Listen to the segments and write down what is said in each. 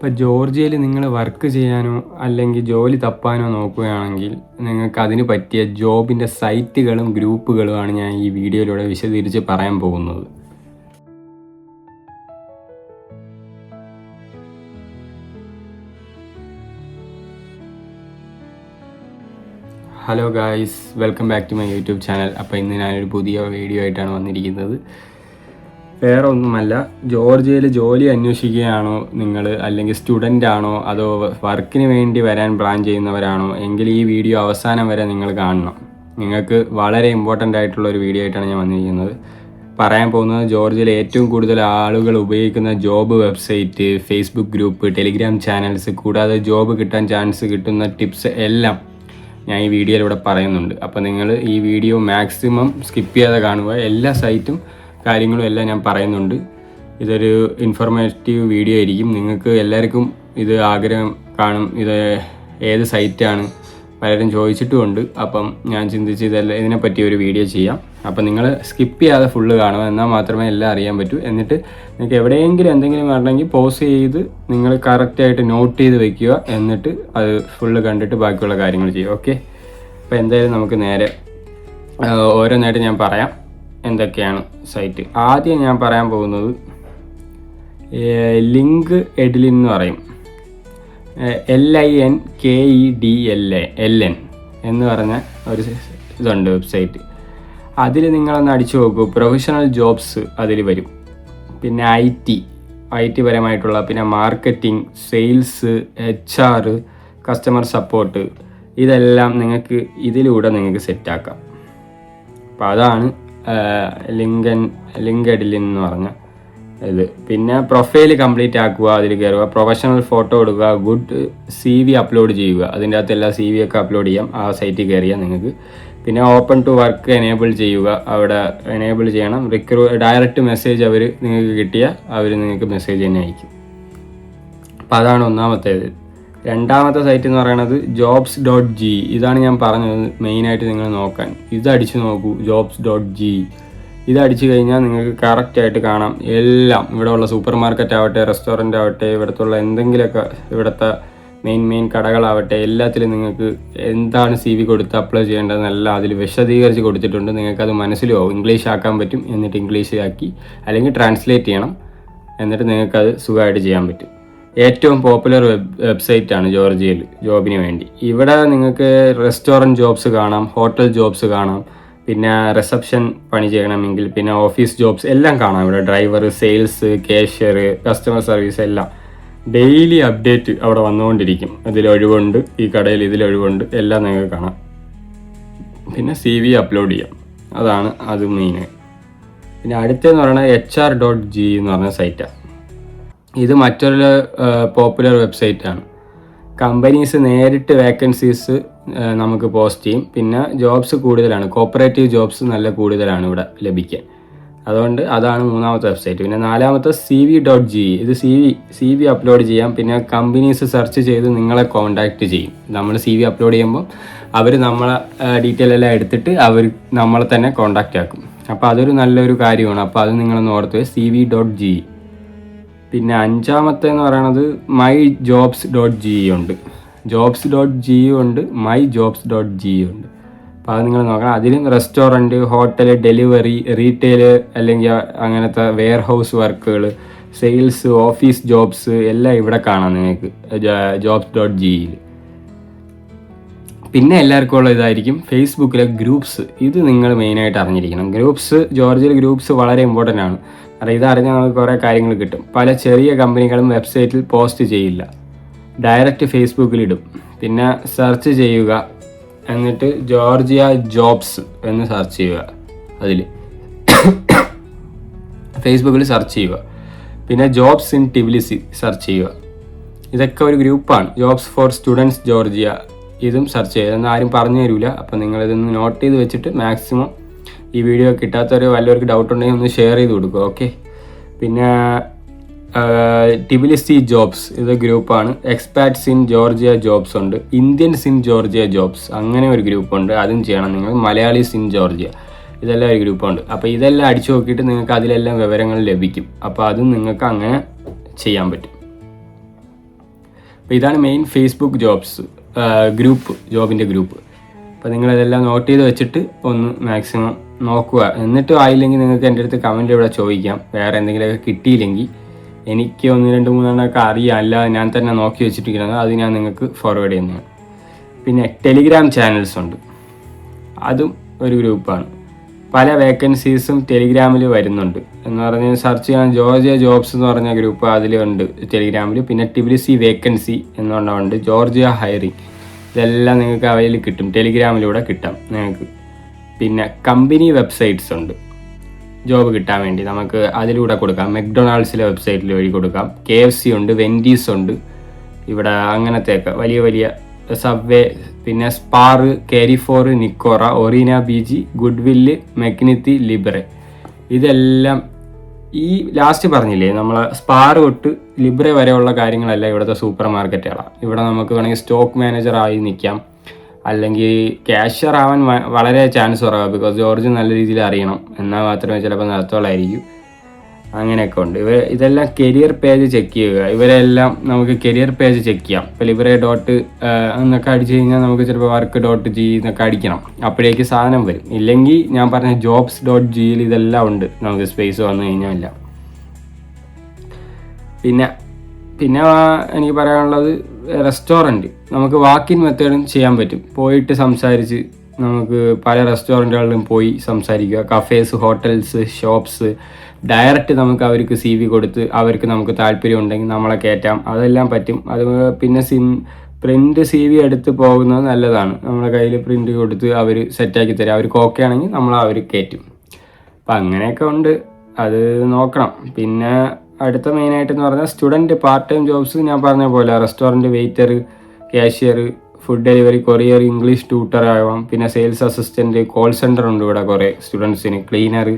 ഇപ്പോൾ ജോർജിയയിൽ നിങ്ങൾ വർക്ക് ചെയ്യാനോ അല്ലെങ്കിൽ ജോലി തപ്പാനോ നോക്കുകയാണെങ്കിൽ നിങ്ങൾക്ക് അതിന് പറ്റിയ ജോബിൻ്റെ സൈറ്റുകളും ഗ്രൂപ്പുകളുമാണ് ഞാൻ ഈ വീഡിയോയിലൂടെ വിശദീകരിച്ച് പറയാൻ പോകുന്നത്. Hello guys, welcome back to my YouTube channel. അപ്പോൾ ഇന്ന് ഞാനൊരു പുതിയ വീഡിയോ ആയിട്ടാണ് വന്നിരിക്കുന്നത്. വേറെ ഒന്നുമല്ല, ജോർജിയയിൽ ജോലി അന്വേഷിക്കുകയാണോ നിങ്ങൾ, അല്ലെങ്കിൽ സ്റ്റുഡൻ്റ് ആണോ, അതോ വർക്കിന് വേണ്ടി വരാൻ പ്ലാൻ ചെയ്യുന്നവരാണോ എങ്കിൽ ഈ വീഡിയോ അവസാനം വരെ നിങ്ങൾ കാണണം. നിങ്ങൾക്ക് വളരെ ഇമ്പോർട്ടൻ്റ് ആയിട്ടുള്ള ഒരു വീഡിയോ ആയിട്ടാണ് ഞാൻ വന്നിരിക്കുന്നത്. പറയാൻ പോകുന്നത് ജോർജിയയിൽ ഏറ്റവും കൂടുതൽ ആളുകൾ ഉപയോഗിക്കുന്ന job website, Facebook group, Telegram channels, കൂടാതെ ജോബ് കിട്ടാൻ ചാൻസ് കിട്ടുന്ന ടിപ്സ് എല്ലാം ഞാൻ ഈ വീഡിയോയിലൂടെ പറയുന്നുണ്ട്. അപ്പോൾ നിങ്ങൾ ഈ വീഡിയോ മാക്സിമം സ്കിപ്പ് ചെയ്യാതെ കാണുക. എല്ലാ സൈറ്റും കാര്യങ്ങളും എല്ലാം ഞാൻ പറയുന്നുണ്ട്. ഇതൊരു ഇൻഫോർമേറ്റീവ് വീഡിയോ ആയിരിക്കും. നിങ്ങൾക്ക് എല്ലാവർക്കും ഇത് ആഗ്രഹം കാണും, ഇത് ഏത് സൈറ്റാണ് പലരും ചോദിച്ചിട്ടുമുണ്ട്. അപ്പം ഞാൻ ചിന്തിച്ച് ഇതിനെപ്പറ്റി ഒരു വീഡിയോ ചെയ്യാം. അപ്പം നിങ്ങൾ സ്കിപ്പ് ചെയ്യാതെ ഫുള്ള് കാണുക, എന്നാൽ മാത്രമേ എല്ലാം അറിയാൻ പറ്റൂ. എന്നിട്ട് നിങ്ങൾക്ക് എവിടെയെങ്കിലും എന്തെങ്കിലും വരണമെങ്കിൽ പോസ് ചെയ്ത് നിങ്ങൾ കറക്റ്റായിട്ട് നോട്ട് ചെയ്ത് വെക്കുക. എന്നിട്ട് അത് ഫുള്ള് കണ്ടിട്ട് ബാക്കിയുള്ള കാര്യങ്ങൾ ചെയ്യുക. ഓക്കെ, അപ്പോൾ എന്തായാലും നമുക്ക് നേരെ ഓരോന്നായിട്ട് ഞാൻ പറയാം എന്തൊക്കെയാണ് സൈറ്റ്. ആദ്യം ഞാൻ പറയാൻ പോകുന്നത് ലിങ്ക് എഡ്ലിൻ എന്ന് പറയും. LINKEDLN എന്ന് പറഞ്ഞ ഒരു ഇതുണ്ട് വെബ്സൈറ്റ്. അതിൽ നിങ്ങളൊന്ന് അടിച്ചു നോക്കൂ. പ്രൊഫഷണൽ ജോബ്സ് അതിൽ വരും. പിന്നെ IT പരമായിട്ടുള്ള, പിന്നെ marketing, sales, HR, customer support, ഇതെല്ലാം നിങ്ങൾക്ക് ഇതിലൂടെ നിങ്ങൾക്ക് സെറ്റാക്കാം. അപ്പോൾ അതാണ് ലിങ്കഡ്ഇൻ എന്ന് പറഞ്ഞ ഇത്. പിന്നെ പ്രൊഫൈൽ കംപ്ലീറ്റ് ആക്കുക, അതിൽ കയറുക, പ്രൊഫഷണൽ ഫോട്ടോ എടുക്കുക, ഗുഡ് CV അപ്ലോഡ് ചെയ്യുക. അതിൻ്റെ അകത്ത് എല്ലാ CV ഒക്കെ അപ്ലോഡ് ചെയ്യാം. ആ സൈറ്റിൽ കയറിയാൽ നിങ്ങൾക്ക്. പിന്നെ ഓപ്പൺ ടു വർക്ക് എനേബിൾ ചെയ്യുക. അവിടെ എനേബിൾ ചെയ്യണം. ഡയറക്റ്റ് മെസ്സേജ് അവർ നിങ്ങൾക്ക് കിട്ടിയാൽ അവർ നിങ്ങൾക്ക് മെസ്സേജ് തന്നെ അയക്കും. അപ്പോൾ അതാണ് ഒന്നാമത്തേത്. രണ്ടാമത്തെ സൈറ്റ് എന്ന് പറയുന്നത് jobs.g. ഇതാണ് ഞാൻ പറഞ്ഞത് മെയിനായിട്ട് നിങ്ങൾ നോക്കാൻ. ഇത് അടിച്ചു നോക്കൂ, jobs.g. ഇത് അടിച്ചു കഴിഞ്ഞാൽ നിങ്ങൾക്ക് കറക്റ്റായിട്ട് കാണാം എല്ലാം. ഇവിടെ ഉള്ള സൂപ്പർ മാർക്കറ്റ് ആവട്ടെ, റെസ്റ്റോറൻ്റ് ആവട്ടെ, ഇവിടുത്തുള്ള എന്തെങ്കിലുമൊക്കെ, ഇവിടുത്തെ മെയിൻ കടകളാവട്ടെ, എല്ലാത്തിലും നിങ്ങൾക്ക് എന്താണ് CV കൊടുത്ത് അപ്ലൈ ചെയ്യേണ്ടതെന്നെല്ലാം അതിൽ വിശദീകരിച്ച് കൊടുത്തിട്ടുണ്ട്. നിങ്ങൾക്കത് മനസ്സിലാവും. ഇംഗ്ലീഷ് ആക്കാൻ പറ്റും. എന്നിട്ട് ഇംഗ്ലീഷിലാക്കി അല്ലെങ്കിൽ ട്രാൻസ്ലേറ്റ് ചെയ്യണം. എന്നിട്ട് നിങ്ങൾക്കത് സുഖമായിട്ട് ചെയ്യാൻ പറ്റും. ഏറ്റവും പോപ്പുലർ വെബ്സൈറ്റാണ് ജോർജിയയിൽ ജോബിന് വേണ്ടി. ഇവിടെ നിങ്ങൾക്ക് റെസ്റ്റോറൻറ്റ് ജോബ്സ് കാണാം, ഹോട്ടൽ ജോബ്സ് കാണാം, പിന്നെ റിസപ്ഷൻ പണി ചെയ്യണമെങ്കിൽ, പിന്നെ ഓഫീസ് ജോബ്സ് എല്ലാം കാണാം. ഇവിടെ driver, sales, cashier, customer service എല്ലാം ഡെയിലി അപ്ഡേറ്റ് അവിടെ വന്നുകൊണ്ടിരിക്കും. ഇതിലൊഴിവുണ്ട്, ഈ കടയിൽ ഇതിലൊഴിവുണ്ട്, എല്ലാം നിങ്ങൾക്ക് കാണാം. പിന്നെ CV അപ്ലോഡ് ചെയ്യാം. അതാണ് അത് മെയിൻ. പിന്നെ അടുത്തെന്ന് പറയുന്നത് HR.g എന്ന് പറഞ്ഞ സൈറ്റാണ്. ഇത് മറ്റൊരു പോപ്പുലർ വെബ്സൈറ്റാണ്. കമ്പനീസ് നേരിട്ട് വേക്കൻസീസ് നമുക്ക് പോസ്റ്റ് ചെയ്യും. പിന്നെ ജോബ്സ് കൂടുതലാണ്, കോപ്പറേറ്റീവ് ജോബ്സ് നല്ല കൂടുതലാണ് ഇവിടെ ലഭിക്കാൻ. അതുകൊണ്ട് അതാണ് മൂന്നാമത്തെ വെബ്സൈറ്റ്. പിന്നെ നാലാമത്തെ CV.g. ഇത് CV അപ്ലോഡ് ചെയ്യാം. പിന്നെ കമ്പനീസ് സെർച്ച് ചെയ്ത് നിങ്ങളെ കോൺടാക്റ്റ് ചെയ്യും. നമ്മൾ CV അപ്ലോഡ് ചെയ്യുമ്പോൾ അവർ നമ്മളെ ഡീറ്റെയിൽ എല്ലാം എടുത്തിട്ട് അവർ നമ്മളെ തന്നെ കോൺടാക്റ്റ് ആക്കും. അപ്പോൾ അതൊരു നല്ലൊരു കാര്യമാണ്. അപ്പോൾ അത് നിങ്ങളൊന്ന് ഓർത്ത് CV.g. പിന്നെ അഞ്ചാമത്തെ എന്ന് പറയുന്നത് myjobs.g ഉണ്ട്. jobs.g ഉണ്ട്, myjobs.g ഉണ്ട്. അപ്പോൾ അത് നിങ്ങൾ നോക്കണം. അതിലും റെസ്റ്റോറൻറ്റ്, ഹോട്ടൽ, ഡെലിവറി, റീറ്റെയിൽ, അല്ലെങ്കിൽ അങ്ങനത്തെ വെയർ ഹൗസ് വർക്കുകൾ, സെയിൽസ്, ഓഫീസ് ജോബ്സ് എല്ലാം ഇവിടെ കാണാം നിങ്ങൾക്ക് jobs.gയിൽ. പിന്നെ എല്ലാവർക്കും ഉള്ള ഇതായിരിക്കും ഫേസ്ബുക്കിലെ ഗ്രൂപ്പ്സ്. ഇത് നിങ്ങൾ മെയിനായിട്ട് അറിഞ്ഞിരിക്കണം. ജോർജിയയിൽ ഗ്രൂപ്പ്സ് വളരെ ഇമ്പോർട്ടൻ്റ് ആണ്. കാരണം ഇതറിഞ്ഞാൽ നമുക്ക് കുറേ കാര്യങ്ങൾ കിട്ടും. പല ചെറിയ കമ്പനികളും വെബ്സൈറ്റിൽ പോസ്റ്റ് ചെയ്യില്ല, ഡയറക്റ്റ് ഫേസ്ബുക്കിലിടും. പിന്നെ സെർച്ച് ചെയ്യുക, എന്നിട്ട് ജോർജിയ ജോബ്സ് എന്ന് സെർച്ച് ചെയ്യുക. അതിൽ ഫേസ്ബുക്കിൽ സെർച്ച് ചെയ്യുക. പിന്നെ ജോബ്സ് ഇൻ ടിബിലിസി സെർച്ച് ചെയ്യുക. ഇതൊക്കെ ഒരു ഗ്രൂപ്പാണ്. ജോബ്സ് ഫോർ സ്റ്റുഡൻസ് ജോർജിയ, ഇതും സെർച്ച് ചെയ്യുക. ഇതൊന്നും ആരും പറഞ്ഞു തരില്ല. അപ്പോൾ നിങ്ങളിതൊന്ന് നോട്ട് ചെയ്ത് വെച്ചിട്ട് മാക്സിമം ഈ വീഡിയോ കിട്ടാത്തവർ വല്ലവർക്ക് ഡൗട്ട് ഉണ്ടെങ്കിൽ ഒന്ന് ഷെയർ ചെയ്ത് കൊടുക്കുക. ഓക്കെ. പിന്നെ ടിബിലിസി ജോബ്സ്, ഇത് ഗ്രൂപ്പാണ്. എക്സ്പാറ്റ്സ് ഇൻ ജോർജിയ ജോബ്സ് ഉണ്ട്. ഇന്ത്യൻസ് ഇൻ ജോർജിയ ജോബ്സ്, അങ്ങനെ ഒരു ഗ്രൂപ്പുണ്ട്. അതും ചെയ്യണം നിങ്ങൾ. മലയാളീസ് ഇൻ ജോർജിയ, ഇതെല്ലാം ഒരു ഗ്രൂപ്പുണ്ട്. അപ്പോൾ ഇതെല്ലാം അടിച്ചു നോക്കിയിട്ട് നിങ്ങൾക്ക് അതിലെല്ലാം വിവരങ്ങൾ ലഭിക്കും. അപ്പോൾ അതും നിങ്ങൾക്ക് അങ്ങനെ ചെയ്യാൻ പറ്റും. അപ്പോൾ ഇതാണ് മെയിൻ ഫേസ്ബുക്ക് ജോബ്സ് ഗ്രൂപ്പ്, ജോബിൻ്റെ ഗ്രൂപ്പ്. അപ്പോൾ നിങ്ങളിതെല്ലാം നോട്ട് ചെയ്ത് വെച്ചിട്ട് ഒന്ന് മാക്സിമം നോക്കുക. എന്നിട്ടും ആയില്ലെങ്കിൽ നിങ്ങൾക്ക് എൻ്റെ അടുത്ത് കമൻറ്റ് ഇവിടെ ചോദിക്കാം. വേറെ എന്തെങ്കിലുമൊക്കെ കിട്ടിയില്ലെങ്കിൽ എനിക്ക് 1, 2, 3 എണ്ണമൊക്കെ അറിയാം, അല്ലാതെ ഞാൻ തന്നെ നോക്കി വെച്ചിട്ടിരിക്കുന്നത്, അത് ഞാൻ നിങ്ങൾക്ക് ഫോർവേഡ് ചെയ്യുന്നതാണ്. പിന്നെ ടെലിഗ്രാം ചാനൽസ് ഉണ്ട്, അതും ഒരു ഗ്രൂപ്പാണ്. പല വേക്കൻസീസും ടെലിഗ്രാമിൽ വരുന്നുണ്ട്. എന്ന് പറഞ്ഞാൽ സെർച്ച് ചെയ്യാൻ ജോർജിയ ജോബ്സ് എന്ന് പറഞ്ഞ ഗ്രൂപ്പ് അതിലുണ്ട് ടെലിഗ്രാമിൽ. പിന്നെ ടിബിലിസി വേക്കൻസി എന്നുകൊണ്ട് ജോർജിയ ഹയറിങ്, ഇതെല്ലാം നിങ്ങൾക്ക് അവയിൽ കിട്ടും, ടെലിഗ്രാമിലൂടെ കിട്ടാം നിങ്ങൾക്ക്. പിന്നെ കമ്പനി വെബ്സൈറ്റ്സ് ഉണ്ട് ജോബ് കിട്ടാൻ വേണ്ടി, നമുക്ക് അതിലൂടെ കൊടുക്കാം. മെക്ഡൊണാൾഡ്സിലെ വെബ്സൈറ്റിൽ വഴി കൊടുക്കാം. KFC ഉണ്ട്, വെൻഡീസ് ഉണ്ട് ഇവിടെ, അങ്ങനത്തെയൊക്കെ വലിയ വലിയ സബ്വേ, പിന്നെ സ്പാർ, കാരിഫോർ, നിക്കോറ, ഒറീന ബീജി, ഗുഡ്വില്ല്, മെഗ്നിത്തി, ലിബ്രെ, ഇതെല്ലാം ഈ ലാസ്റ്റ് പറഞ്ഞില്ലേ നമ്മൾ സ്പാർ തൊട്ട് ലിബ്രെ വരെയുള്ള കാര്യങ്ങളെല്ലാം ഇവിടുത്തെ സൂപ്പർ മാർക്കറ്റുകളാണ്. ഇവിടെ നമുക്ക് വേണമെങ്കിൽ സ്റ്റോക്ക് മാനേജർ ആയി നിൽക്കാം, അല്ലെങ്കിൽ ക്യാഷ്യർ ആവാൻ വളരെ ചാൻസ് കുറവാണ്. ബിക്കോസ് ജോർജ് നല്ല രീതിയിൽ അറിയണം, എന്നാൽ മാത്രമേ ചിലപ്പോൾ നടത്തോളായിരിക്കും. അങ്ങനെയൊക്കെ ഉണ്ട്. ഇതെല്ലാം കരിയർ പേജ് ചെക്ക് ചെയ്യുക. ഇവരെല്ലാം നമുക്ക് കരിയർ പേജ് ചെക്ക് ചെയ്യാം. ഇപ്പോൾ ലിബ്രെ ഡോട്ട് എന്നൊക്കെ അടിച്ചു കഴിഞ്ഞാൽ നമുക്ക് ചിലപ്പോൾ work.g എന്നൊക്കെ അടിക്കണം, അപ്പോഴേക്ക് സാധനം വരും. ഇല്ലെങ്കിൽ ഞാൻ പറഞ്ഞ jobs.g ഇതെല്ലാം ഉണ്ട്, നമുക്ക് സ്പേസ് വന്നു കഴിഞ്ഞാൽ എല്ലാം. പിന്നെ എനിക്ക് പറയാനുള്ളത് റെസ്റ്റോറൻറ്റ്, നമുക്ക് വാക്കിൻ മെത്തേഡും ചെയ്യാൻ പറ്റും. പോയിട്ട് സംസാരിച്ച് നമുക്ക് പല റെസ്റ്റോറൻറ്റുകളിലും പോയി സംസാരിക്കുക. കഫേസ്, ഹോട്ടൽസ്, ഷോപ്സ്, ഡയറക്റ്റ് നമുക്ക് അവർക്ക് CV കൊടുത്ത് അവർക്ക് നമുക്ക് താല്പര്യം ഉണ്ടെങ്കിൽ നമ്മളെ കയറ്റാം, അതെല്ലാം പറ്റും. അത് പിന്നെ പ്രിൻ്റ് CV എടുത്ത് പോകുന്നത് നല്ലതാണ്. നമ്മുടെ കയ്യിൽ പ്രിൻ്റ് കൊടുത്ത് അവർ സെറ്റാക്കി തരാം. അവർക്ക് ഓക്കെ ആണെങ്കിൽ അവർ കയറ്റും. അപ്പം അങ്ങനെയൊക്കെ ഉണ്ട്, അത് നോക്കണം. പിന്നെ അടുത്ത മെയിനായിട്ടെന്ന് പറഞ്ഞാൽ സ്റ്റുഡൻറ്റ് പാർട്ട് ടൈം ജോബ്സ് ഞാൻ പറഞ്ഞ പോലെ restaurant waiter, cashier, food delivery, courier, English tutor ആവാം. പിന്നെ സെയിൽസ് അസിസ്റ്റൻറ്റ്, കോൾ സെൻറ്റർ ഉണ്ട് ഇവിടെ കുറേ സ്റ്റുഡൻസിന്, cleaner,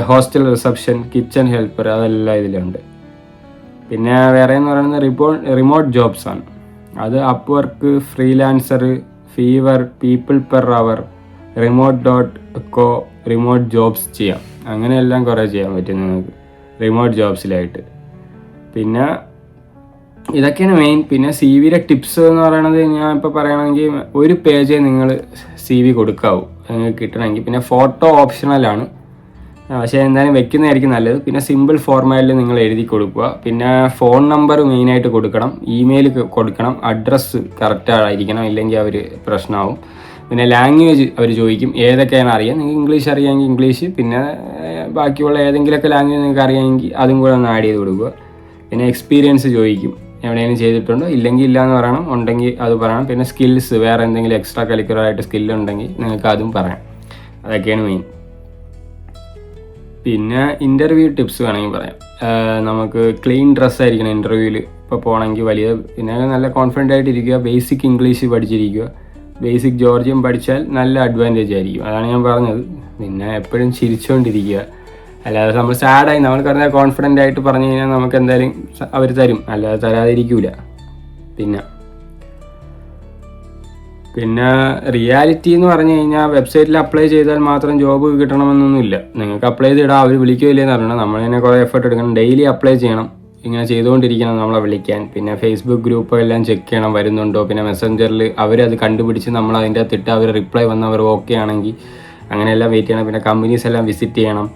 hostel reception, kitchen helper, അതെല്ലാം ഇതിലുണ്ട്. പിന്നെ വേറെ എന്ന് പറയുന്നത് റിമോട്ട് ജോബ്സ് ആണ്. അത് അപ്വർക്ക്, freelancer, fever, people per hour, remote.co, remote jobs ചെയ്യാം. അങ്ങനെയെല്ലാം കുറേ ചെയ്യാൻ പറ്റും നിങ്ങൾക്ക് റിമോട്ട് ജോബ്സിലായിട്ട്. പിന്നെ ഇതൊക്കെയാണ് മെയിൻ. പിന്നെ CV ടിപ്സ് എന്ന് പറയുന്നത് ഞാൻ ഇപ്പോൾ പറയണമെങ്കിൽ ഒരു പേജേ നിങ്ങൾ CV കൊടുക്കാവൂ നിങ്ങൾക്ക് കിട്ടണമെങ്കിൽ. പിന്നെ ഫോട്ടോ ഓപ്ഷണലാണ്, പക്ഷേ എന്തായാലും വെക്കുന്നതായിരിക്കും നല്ലത്. പിന്നെ സിമ്പിൾ ഫോർമാറ്റിൽ നിങ്ങൾ എഴുതി കൊടുക്കുക. പിന്നെ ഫോൺ നമ്പർ മെയിനായിട്ട് കൊടുക്കണം, ഇമെയിൽ കൊടുക്കണം, അഡ്രസ്സ് കറക്റ്റ് ആയിരിക്കണം, ഇല്ലെങ്കിൽ അവർ പ്രശ്നമാവും. പിന്നെ ലാംഗ്വേജ് അവർ ചോദിക്കും, ഏതൊക്കെയാണ് അറിയാം. നിങ്ങൾക്ക് ഇംഗ്ലീഷ് അറിയാമെങ്കിൽ ഇംഗ്ലീഷ്, പിന്നെ ബാക്കിയുള്ള ഏതെങ്കിലുമൊക്കെ ലാംഗ്വേജ് നിങ്ങൾക്ക് അറിയാമെങ്കിൽ അതും കൂടെ ഒന്ന് ആഡ് ചെയ്ത് കൊടുക്കുക. പിന്നെ എക്സ്പീരിയൻസ് ചോദിക്കും, എവിടെയെങ്കിലും ചെയ്തിട്ടുണ്ടോ, ഇല്ലെങ്കിൽ ഇല്ല എന്ന് പറയണം, ഉണ്ടെങ്കിൽ അത് പറയണം. പിന്നെ സ്കിൽസ്, വേറെ എന്തെങ്കിലും എക്സ്ട്രാ കരിക്കുലറായിട്ട് സ്കില്ലുണ്ടെങ്കിൽ നിങ്ങൾക്ക് അതും പറയാം. അതൊക്കെയാണ് മെയിൻ. പിന്നെ ഇൻ്റർവ്യൂ ടിപ്സ് വേണമെങ്കിൽ പറയാം. നമുക്ക് ക്ലീൻ ഡ്രസ്സായിരിക്കണം ഇൻ്റർവ്യൂവിൽ ഇപ്പോൾ പോകണമെങ്കിൽ വലിയ. പിന്നെ നല്ല കോൺഫിഡൻ്റ് ആയിട്ടിരിക്കുക, ബേസിക് ഇംഗ്ലീഷ് പഠിച്ചിരിക്കുക. ബേസിക് ജോർജിയൻ പഠിച്ചാൽ നല്ല അഡ്വാൻറ്റേജ് ആയിരിക്കും, അതാണ് ഞാൻ പറഞ്ഞത്. പിന്നെ എപ്പോഴും ചിരിച്ചുകൊണ്ടിരിക്കുക, അല്ലാതെ നമ്മൾ സാഡായി നമ്മൾ പറഞ്ഞാൽ കോൺഫിഡൻ്റ് ആയിട്ട് പറഞ്ഞു കഴിഞ്ഞാൽ നമുക്ക് എന്തായാലും അവർ തരും, അല്ലാതെ തരാതിരിക്കൂല. പിന്നെ റിയാലിറ്റി എന്ന് പറഞ്ഞു കഴിഞ്ഞാൽ വെബ്സൈറ്റിൽ അപ്ലൈ ചെയ്താൽ മാത്രം ജോബ് കിട്ടണമെന്നൊന്നുമില്ല. നിങ്ങൾക്ക് അപ്ലൈ ചെയ്തിടാം, അവർ വിളിക്കുകയില്ലെന്ന് പറഞ്ഞാൽ നമ്മൾ തന്നെ കുറേ എഫേർട്ട് എടുക്കണം. ഡെയിലി അപ്ലൈ ചെയ്യണം, ഇങ്ങനെ ചെയ്തുകൊണ്ടിരിക്കണം നമ്മളെ വിളിക്കാൻ. പിന്നെ ഫേസ്ബുക്ക് ഗ്രൂപ്പ് എല്ലാം ചെക്ക് ചെയ്യണം വരുന്നുണ്ടോ. പിന്നെ മെസ്സഞ്ചറിൽ അവരത് കണ്ടുപിടിച്ച് നമ്മൾ അതിൻ്റെ അകത്തിട്ട് അവർ റിപ്ലൈ വന്ന് അവർ ഓക്കെ ആണെങ്കിൽ അങ്ങനെയെല്ലാം വെയിറ്റ് ചെയ്യണം. പിന്നെ കമ്പനീസ് എല്ലാം വിസിറ്റ് ചെയ്യണം,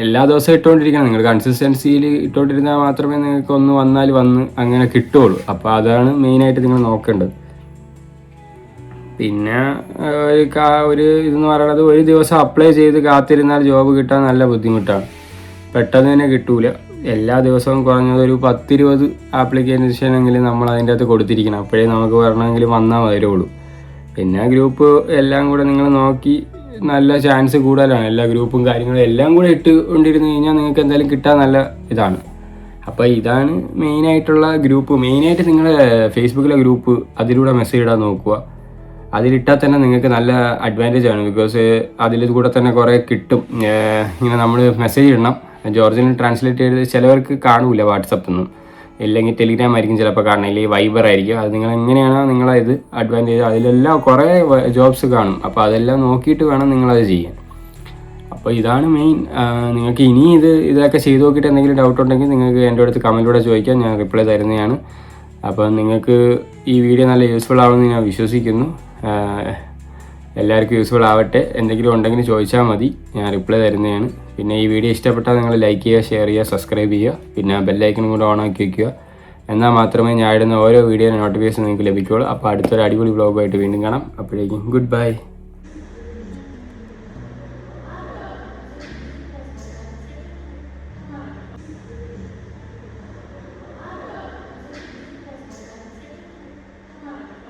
എല്ലാ ദിവസവും ഇട്ടുകൊണ്ടിരിക്കണം. നിങ്ങൾ കൺസിസ്റ്റൻസിയിൽ ഇട്ടുകൊണ്ടിരുന്നാൽ മാത്രമേ നിങ്ങൾക്ക് ഒന്ന് വന്ന് അങ്ങനെ കിട്ടുകയുള്ളൂ. അപ്പോൾ അതാണ് മെയിനായിട്ട് നിങ്ങൾ നോക്കേണ്ടത്. പിന്നെ ഒരു ഇതെന്ന് പറയുന്നത്, ഒരു ദിവസം അപ്ലൈ ചെയ്ത് കാത്തിരുന്നാൽ ജോബ് കിട്ടാൻ നല്ല ബുദ്ധിമുട്ടാണ്, പെട്ടെന്ന് തന്നെ കിട്ടൂല. എല്ലാ ദിവസവും കുറഞ്ഞത് ഒരു 10-20 ആപ്ലിക്കേഷനെങ്കിലും നമ്മൾ അതിൻ്റെ അകത്ത് കൊടുത്തിരിക്കണം, അപ്പോഴേ നമുക്ക് വരണമെങ്കിൽ വന്നാൽ വരുള്ളൂ. പിന്നെ ഗ്രൂപ്പ് എല്ലാം കൂടെ നിങ്ങൾ നോക്കി, നല്ല ചാൻസ് കൂടുതലാണ്. എല്ലാ ഗ്രൂപ്പും കാര്യങ്ങളും എല്ലാം കൂടെ ഇട്ടുകൊണ്ടിരുന്ന് കഴിഞ്ഞാൽ നിങ്ങൾക്ക് എന്തായാലും കിട്ടാൻ നല്ല ഇതാണ്. അപ്പോൾ ഇതാണ് മെയിനായിട്ടുള്ള ഗ്രൂപ്പ്. മെയിനായിട്ട് നിങ്ങൾ ഫേസ്ബുക്കിലെ ഗ്രൂപ്പ് അതിലൂടെ മെസ്സേജ് ഇടാൻ നോക്കുക. അതിലിട്ടാൽ തന്നെ നിങ്ങൾക്ക് നല്ല അഡ്വാൻറ്റേജ് ആണ്. ബിക്കോസ് അതിൽ കൂടെ തന്നെ കുറേ കിട്ടും. ഇങ്ങനെ നമ്മൾ മെസ്സേജ് ഇടണം, ജോർജിന് ട്രാൻസ്ലേറ്റ് ചെയ്ത് ചിലവർക്ക് കാണൂല വാട്സപ്പൊന്നും, ഇല്ലെങ്കിൽ ടെലിഗ്രാം ആയിരിക്കും ചിലപ്പോൾ കാണണം, ഇല്ലെങ്കിൽ വൈബർ ആയിരിക്കും. അത് നിങ്ങൾ എങ്ങനെയാണോ നിങ്ങളെ ഇത് അഡ്വാൻറ്റേജ്, അതിലെല്ലാം കുറേ ജോബ്സ് കാണും. അപ്പോൾ അതെല്ലാം നോക്കിയിട്ട് വേണം നിങ്ങളത് ചെയ്യാൻ. അപ്പോൾ ഇതാണ് മെയിൻ. നിങ്ങൾക്ക് ഇനി ഇതൊക്കെ ചെയ്ത് നോക്കിയിട്ട് എന്തെങ്കിലും ഡൗട്ട് ഉണ്ടെങ്കിൽ നിങ്ങൾക്ക് എൻ്റെ അടുത്ത് കമൻറ്റിലൂടെ ചോദിക്കാം, ഞാൻ റിപ്ലൈ തരുന്നതാണ്. അപ്പോൾ നിങ്ങൾക്ക് ഈ വീഡിയോ നല്ല യൂസ്ഫുൾ ആവുമെന്ന് ഞാൻ വിശ്വസിക്കുന്നു. എല്ലാവർക്കും യൂസ്ഫുൾ ആവട്ടെ. എന്തെങ്കിലും ഉണ്ടെങ്കിൽ ചോദിച്ചാൽ മതി, ഞാൻ റിപ്ലൈ തരുന്നതാണ്. പിന്നെ ഈ വീഡിയോ ഇഷ്ടപ്പെട്ടാൽ നിങ്ങൾ ലൈക്ക് ചെയ്യുക, ഷെയർ ചെയ്യുക, സബ്സ്ക്രൈബ് ചെയ്യുക, പിന്നെ ബെല്ലൈക്കനും കൂടെ ഓൺ ആക്കി വയ്ക്കുക. എന്നാൽ മാത്രമേ ഞാൻ ഇടുന്ന ഓരോ വീഡിയോ നോട്ടിഫിക്കേഷൻ നിങ്ങൾക്ക് ലഭിക്കുകയുള്ളൂ. അപ്പോൾ അടുത്തൊരു അടിപൊളി വ്ലോഗുമായിട്ട് വീണ്ടും കാണാം. അപ്പോഴേക്കും ഗുഡ് ബൈ.